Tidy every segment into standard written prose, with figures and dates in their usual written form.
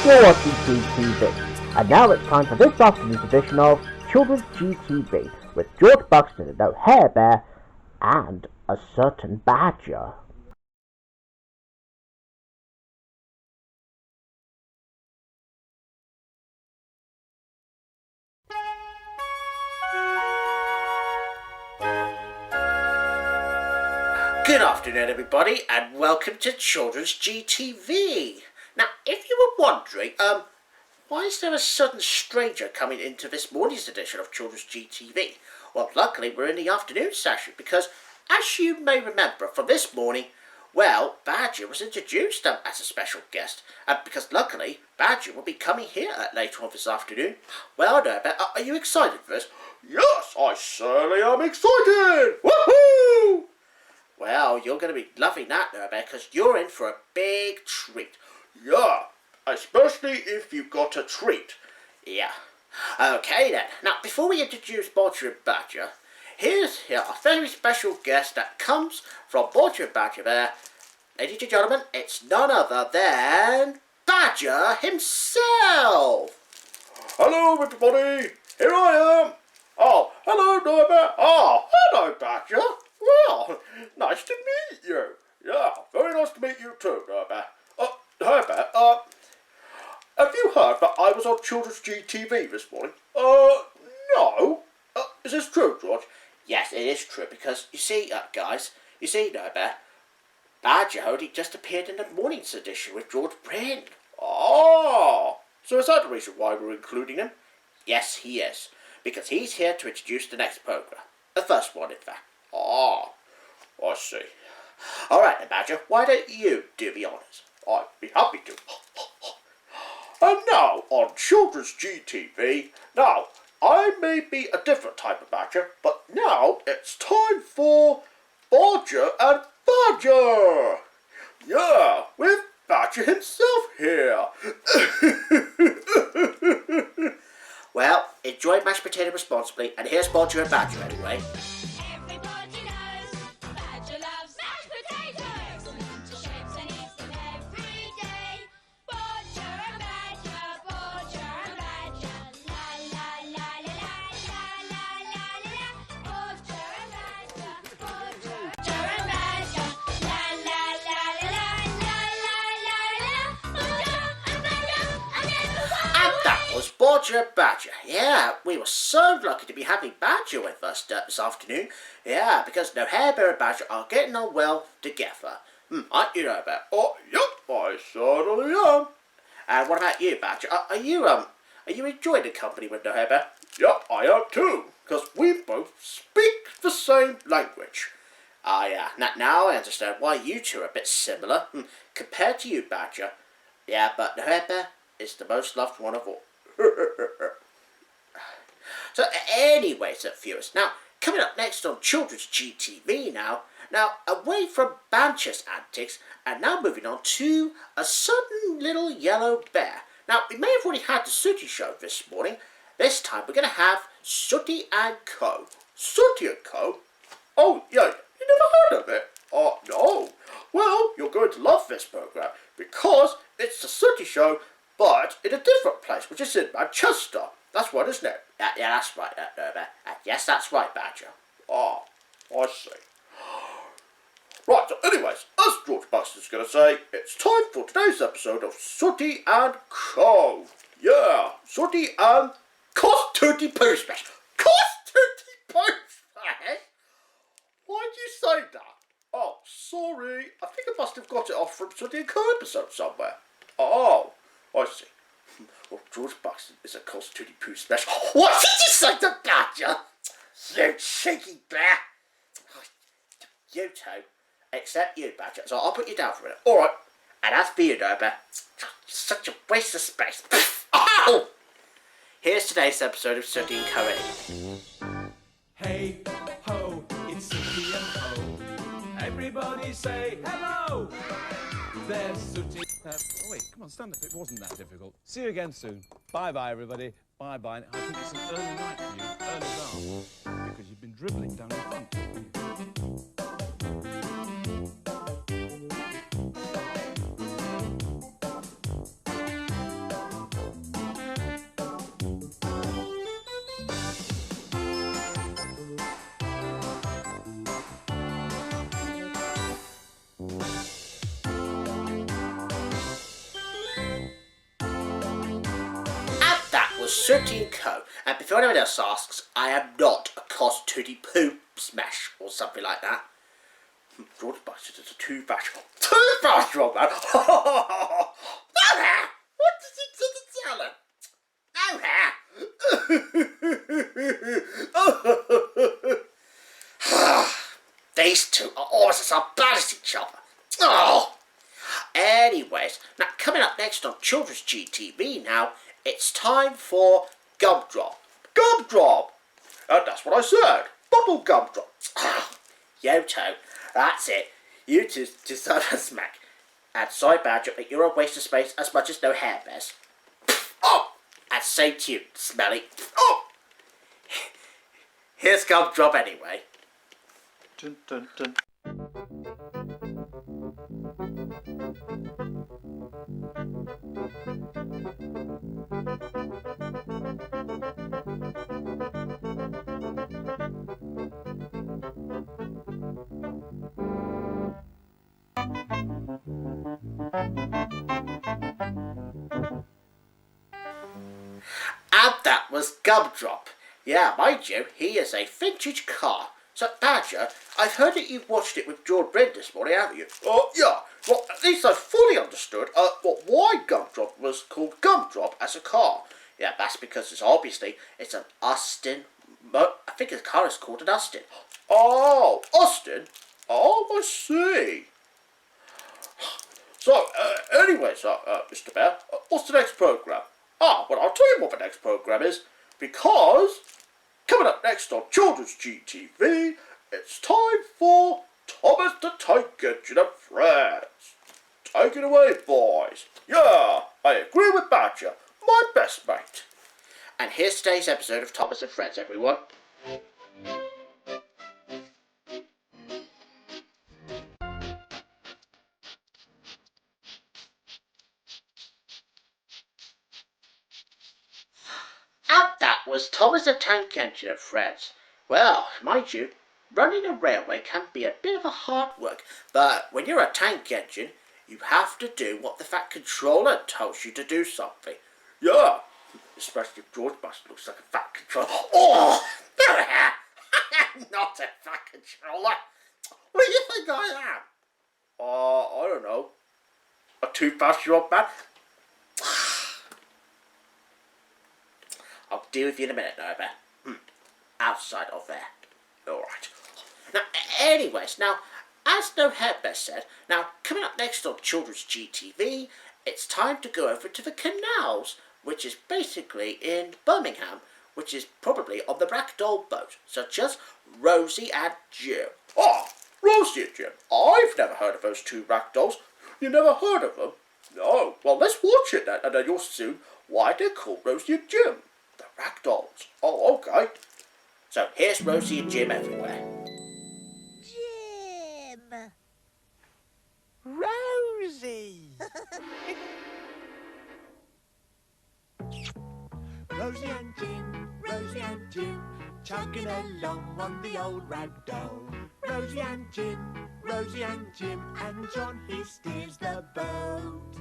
You're watching GTV, and now it's time for this afternoon's edition of Children's GTV with George Buxton, a No-Hare bear, and a certain badger. Good afternoon, everybody, and welcome to Children's GTV. Now, if you were wondering, why is there a sudden stranger coming into this morning's edition of Children's GTV? Well, luckily we're in the afternoon session because, as you may remember from this morning, well, Badger was introduced as a special guest, because luckily Badger will be coming here later on this afternoon. Well, Norbert, are you excited for this? Yes, I certainly am excited! Woohoo! Well, you're going to be loving that, Norbert, because you're in for a big treat. Yeah, especially if you've got a treat. Yeah. Okay then. Now, before we introduce Bodger and Badger, here's our very special guest that comes from Bodger and Badger there. Ladies and gentlemen, it's none other than Badger himself. Hello, everybody. Here I am. Oh, hello, Norbert. Oh, hello, Badger. Well, nice to meet you. Yeah, very nice to meet you too, Norbert. Norbert, have you heard that I was on Children's GTV this morning? No. Is this true, George? Yes, it is true, because, you see, guys, Norbert, Badger only just appeared in the morning's edition with George Brand. Oh, so is that the reason why we're including him? Yes, he is, because he's here to introduce the next programme. The first one, in fact. Oh, I see. All right then, Badger, why don't you do the honours? I'd be happy to. And now, on Children's GTV, now, I may be a different type of Badger, but now it's time for Bodger and Badger. Yeah, with Badger himself here. Well, enjoy mashed potato responsibly, and here's Bodger and Badger anyway. Bodger and Badger. Yeah, we were so lucky to be having Badger with us this afternoon. Yeah, because No-Hare Bear and Badger are getting on well together. Aren't you, Norbert? Oh, yep, I certainly am. And what about you, Badger? Are you enjoying the company with No-Hare Bear? Yep, I am too, because we both speak the same language. Yeah, now I understand why you two are a bit similar compared to you, Badger. Yeah, but No-Hare Bear is the most loved one of all. So anyways, viewers, now coming up next on Children's GTV now away from Badger's antics and now moving on to a sudden little yellow bear. Now we may have already had the Sooty show this morning. This time we're going to have Sooty and Co. Sooty and Co? Oh yeah, you never heard of it? Oh no. Well, you're going to love this program because it's the Sooty show, but in a different place, which is in Manchester. That's right, isn't it? Yeah, that's right, Norbert. Yes, that's right, Badger. Oh, I see. Right, so anyways, as George Buxton's going to say, it's time for today's episode of Sooty and Co. Yeah, Sooty and Cost 30 Poo Smash. Cost 30 Poo Smash? Why'd you say that? Oh, sorry. I think I must have got it off from Sooty and Co episode somewhere. Oh, I see. Well, George Buxton is a Cost 30 Poo Smash. What did you say to Badger? You cheeky bear. You two. Except you, Badger. So I'll put you down for a minute. Alright. And as for you, Norbert, such a waste of space. Ow! Here's today's episode of Sooty and Co. Hey ho, it's Sooty and Co. Everybody say hello. There's Sooty. Oh wait, come on, stand up. It wasn't that difficult. See you again soon. Bye-bye, everybody. Bye-bye. I think it's an early night for you, early start, because you've been dribbling down in front. was Sooty & Co. And before anyone else asks, I am not a cos Tootie Poop Smash or something like that. George Buxton is a toothbrush rob, man. No-Hare! What does he tell him? No-Hare! These two are always as bad as each other. Oh! Anyways, now coming up next on Children's GTV now, it's time for Gumdrop. Gumdrop! And that's what I said. Bubble Gumdrop. Yoto, that's it. You two decide on smack. And sorry, Badger, but you're a waste of space as much as No-Hare bears. Oh! And so cute, smelly. Oh! Here's Gumdrop anyway. Dun, dun, dun. And that was Gumdrop. Yeah, mind you, he is a vintage car. So, Badger, I've heard that you watched it with George Brent this morning, haven't you? Oh, yeah. Well, at least I fully understood why Gumdrop was called Gumdrop as a car. Yeah, that's because it's an Austin. I think the car is called an Austin. Oh, Austin? Oh, I see. So, anyways, Mr. Bear, what's the next programme? Well, I'll tell you what the next programme is, because coming up next on Children's GTV, it's time for Thomas the Tank Engine and Friends. Take it away, boys. Yeah, I agree with Badger, my best mate. And here's today's episode of Thomas and Friends, everyone. And that was Thomas the Tank Engine and Friends. Well, mind you, running a railway can be a bit of a hard work, but when you're a tank engine, you have to do what the fat controller tells you to do something. Yeah, especially if George Buxton looks like a fat controller. Oh, not a fat controller. What do you think I am? I don't know. A toothbrush-year-old man? I'll deal with you in a minute, Norbert. Outside of there. Alright. Now, anyways, as No-Hare best said, now, coming up next on Children's GTV, it's time to go over to the canals, which is basically in Birmingham, which is probably on the Ragdoll boat, such as Rosie and Jim. Oh, Rosie and Jim. I've never heard of those two Ragdolls. You never heard of them? No. Well, let's watch it then, and then you'll see why they're called Rosie and Jim. The Ragdolls. Oh, okay. So here's Rosie and Jim everywhere. Jim! Rosie! Rosie and Jim, chugging along on the old ragdoll. Rosie and Jim, and John, he steers the boat.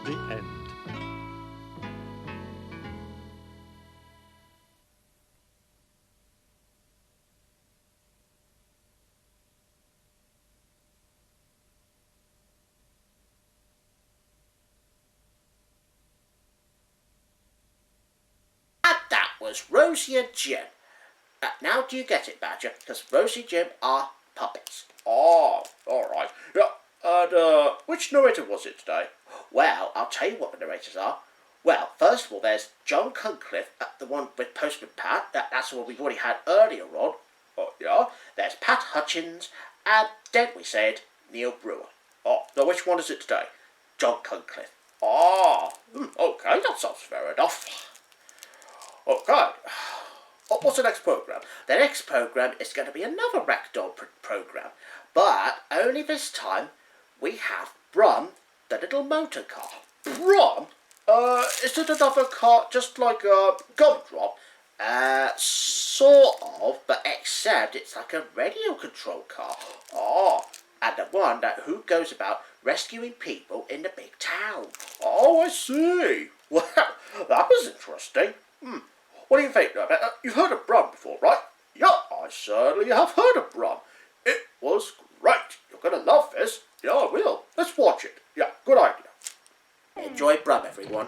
The end. And that was Rosie and Jim. Now do you get it, Badger? Because Rosie and Jim are puppets. Oh, alright. Yeah, and which narrator was it today? Well, I'll tell you what the narrators are. Well, first of all, there's John Cunliffe, the one with Postman Pat. That's the one we've already had earlier on. Oh, yeah. There's Pat Hutchins, and then we said Neil Brewer. Oh, now which one is it today? John Cunliffe. Oh, okay, that sounds fair enough. Okay. Oh, what's the next programme? The next programme is going to be another Ragdoll programme, but only this time we have Brum, the little motor car. Brum? Is it another car just like a gumdrop? Sort of, but except it's like a radio control car. Oh, and the one who goes about rescuing people in the big town. Oh, I see. Well, that was interesting. What do you think, Rabbit? You've heard of Brum before, right? Yeah, I certainly have heard of Brum. It was great. You're going to love this. Yeah, I will. Let's watch it. Yeah, good idea. Enjoy Brum, everyone.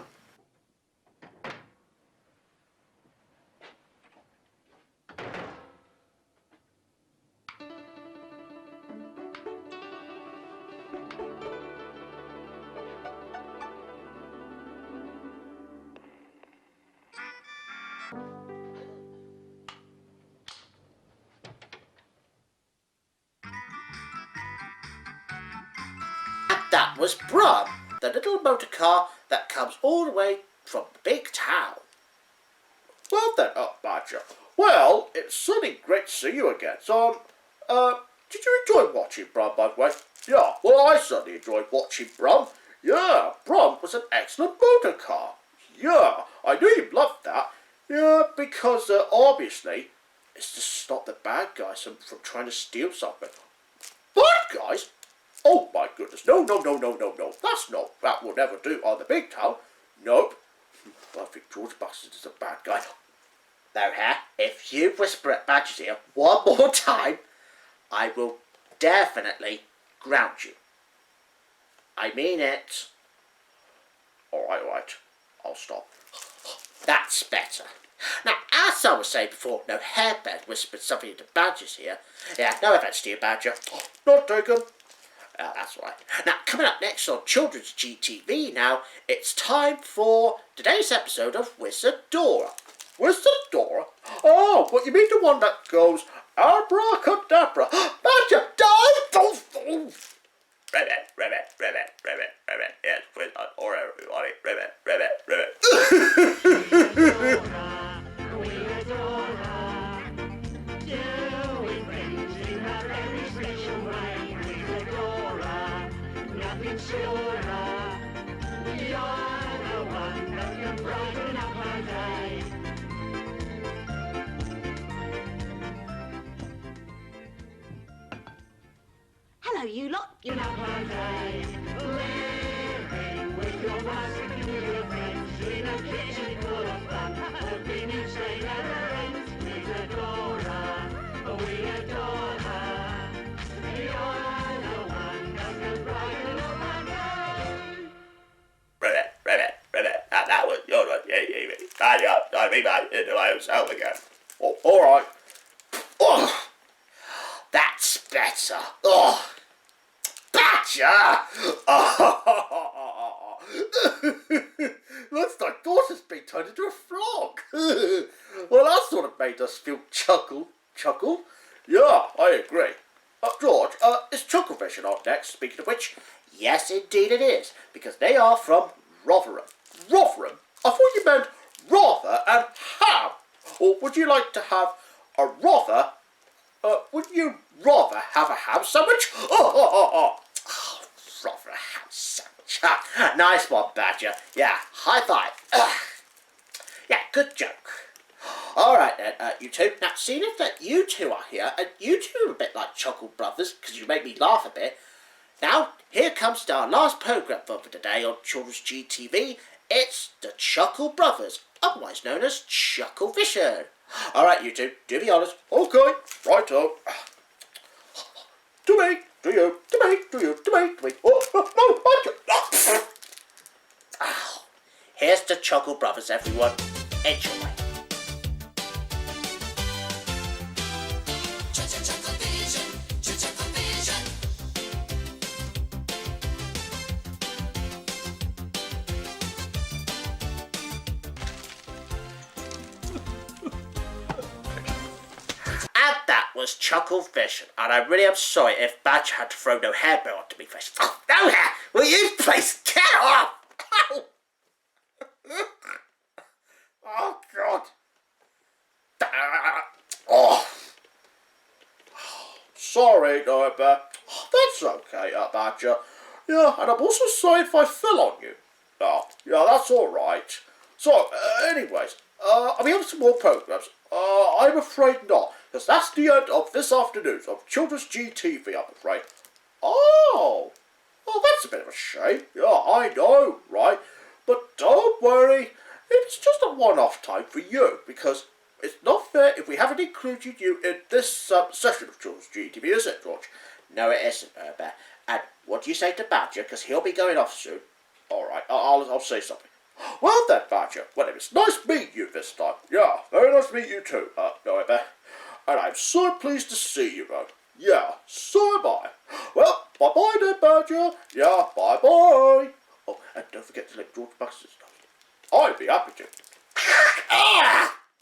That was Brum, the little motor car that comes all the way from the big town. Well then, Badger. Well, it's certainly great to see you again. So, did you enjoy watching Brum, by the way? Yeah, well, I certainly enjoyed watching Brum. Yeah, Brum was an excellent motor car. Yeah, I knew you'd love that. Yeah, because, obviously, it's to stop the bad guys from trying to steal something. Bad guys? Oh my goodness, no. That will never do on the big town. Nope. I think George Buxton is a bad guy. No-Hare, if you whisper at Badger's ear one more time, I will definitely ground you. I mean it. Alright, I'll stop. That's better. Now, as I was saying before, No-Hare whispered something into Badger's ear. Yeah, no offence to you, Badger. Not taken. That's right. Now, coming up next on Children's GTV now, it's time for today's episode of Wizard Dora. Wizard Dora? Oh, what you mean the one that goes abracadabra? Badger, don't! Ribbit. Yes, Wizard Dora, everybody. Ribbit. Hello, you lot. You know living with your wife and your friends in a kitchen full of fun. Hoping you stay never ends. We adore her. We adore her. You're the one that can brighten up my day. Ribbit. That was your one. Yeah. I mean, into my own self again. Oh, all right. Oh, that's better. Oh, Badger! Oh. Looks like daughter's been turned into a frog. Well, that sort of made us feel chuckle. Yeah, I agree. George, is Chucklevision on next, speaking of which? Yes, indeed it is, because they are from Rotherham. Rotherham? I thought you meant rather and ham. Or would you like to have a rather? Would you rather have a ham sandwich? Oh, rather a ham sandwich. Nice one, Badger. Yeah, high five. Yeah, good joke. All right then, you two. Now, seeing if that you two are here, and you two are a bit like Chuckle Brothers, because you make me laugh a bit. Now, here comes our last programme for today on Children's GTV. It's the Chuckle Brothers, otherwise known as Chucklevision. All right, you two, do the honours. Okay, righto. To me, to you, to me, to you, to me, to me. Oh, no, here's the Chuckle Brothers, everyone. Enjoy. Was Chucklevision, and I really am sorry if Badger had to throw No-Hare onto me first. Oh, No-Hare, will you please get off? Ow. Oh, God. Oh. Sorry, No-Hare. That's okay, Badger. Yeah, and I'm also sorry if I fell on you. Oh, yeah, that's all right. So, anyways, are we on some more programmes? I'm afraid not, because that's the end of this afternoon's of Children's GTV, I'm afraid. Oh, that's a bit of a shame. Yeah, I know, right? But don't worry, it's just a one-off time for you, because it's not fair if we haven't included you in this session of Children's GTV, is it, George? No, it isn't, Herbert. And what do you say to Badger, because he'll be going off soon? All right, I'll say something. Well then, Badger, well, it was nice meeting you this time. Yeah, very nice to meet you too, Noah. And I'm so pleased to see you, man. Yeah, so am I. Well, bye-bye then, Badger. Yeah, bye-bye. Oh, and don't forget to let George Buxton know. I'd be happy to.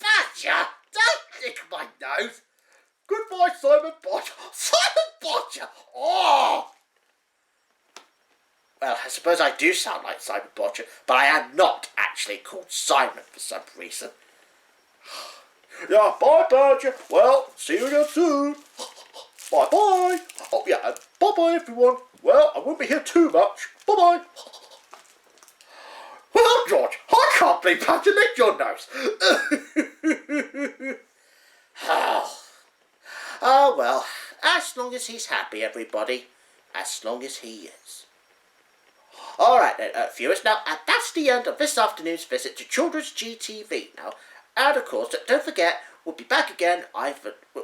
Badger, don't lick my nose. Goodbye, Simon Bodger. Simon Bodger! Oh! Well, I suppose I do sound like Simon Bodger, but I am not actually called Simon for some reason. Yeah, bye, Badger. Well, see you again soon. Bye-bye. Oh, yeah, and bye-bye, everyone. Well, I won't be here too much. Bye-bye. Well, George, I can't believe Badger licked your nose. Oh, well, as long as he's happy, everybody. As long as he is. All right, then, viewers. Now, that's the end of this afternoon's visit to Children's GTV. Now, and of course, don't forget, we'll be back again.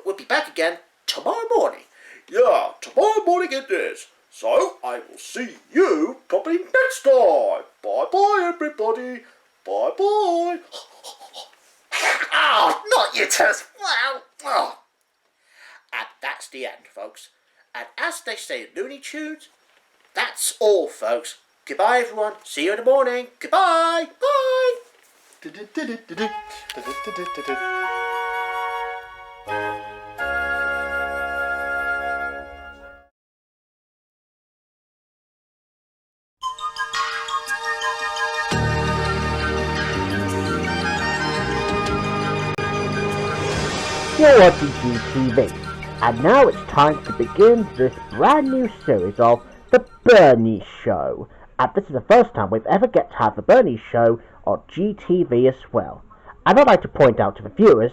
We'll be back again tomorrow morning. Yeah, tomorrow morning it is. So I will see you probably next time. Bye bye, everybody. Bye bye. Oh, not you, Tess. Wow. Oh. And that's the end, folks. And as they say in Looney Tunes, that's all, folks. Goodbye, everyone. See you in the morning. Goodbye. Bye. You're watching GTV, and now it's time to begin this brand new series of The Bernie Show. And this is the first time we've ever get to have The Bernie Show on GTV as well. And I'd like to point out to the viewers,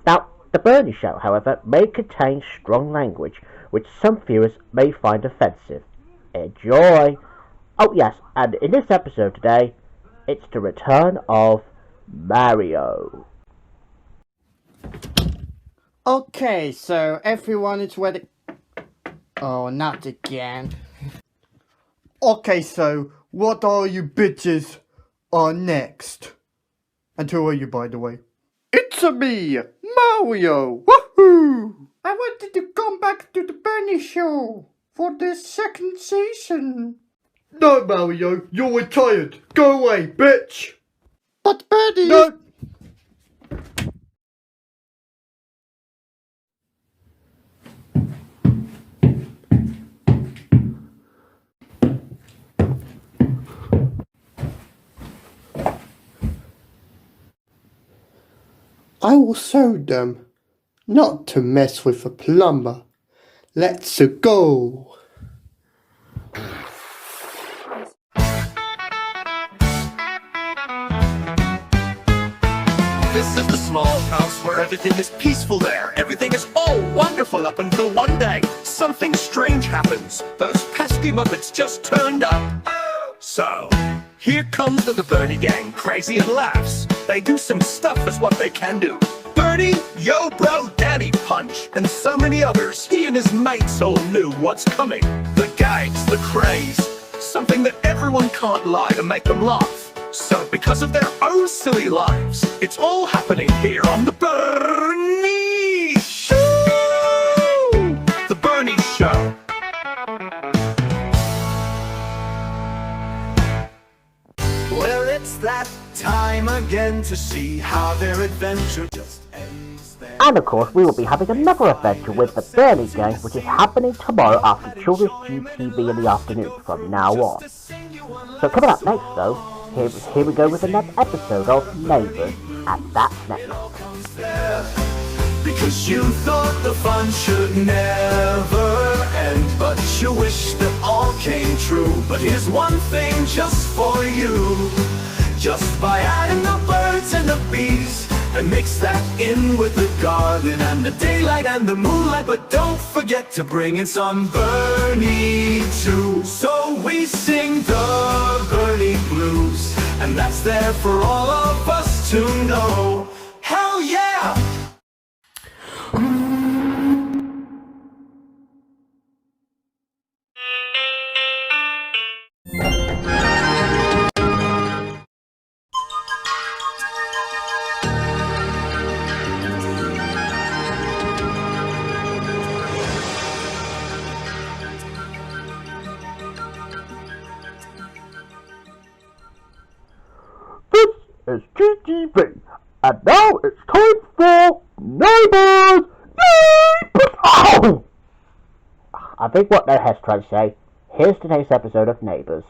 now The Bernie Show, however, may contain strong language, which some viewers may find offensive. Enjoy! Oh yes, and in this episode today, it's the return of Mario. Okay, so everyone is ready. Oh, not again. Okay, so what are you bitches on next? And who are you, by the way? It's me, Mario! Woohoo! I wanted to come back to the Bernie Show for the second season. No, Mario, you're retired. Go away, bitch! But Bernie... No! I will show them not to mess with a plumber. Let's go. This is the small house where everything is peaceful there. Everything is all wonderful up until one day something strange happens. Those pesky Muppets just turned up. So, here comes the Bernie gang, crazy and laughs. They do some stuff is what they can do. Bernie, Yo Bro, Daddy Punch, and so many others. He and his mates all knew what's coming. The gags, the craze, something that everyone can't lie to make them laugh. So because of their own silly lives, it's all happening here on the Bernie Show! The Bernie Show. Well, it's that time again to see how their adventure just ends there. And of course, we will be having another adventure with the Bernie Gang, which is happening tomorrow after Children's GTV in the afternoon from now on. So coming up next though, here we go with another episode of Neighbours, and that's next. Because you thought the fun should never end, but you wish that all came true. But here's one thing just for you. Just by adding the birds and the bees and mix that in with the garden and the daylight and the moonlight. But don't forget to bring in some Bernie too. So we sing the Bernie blues, and that's there for all of us to know. Hell yeah! This is GTV, and now it's time for Neighbours! Neighbours! Oh! I think what No-Hare's trying to say, here's today's episode of Neighbours.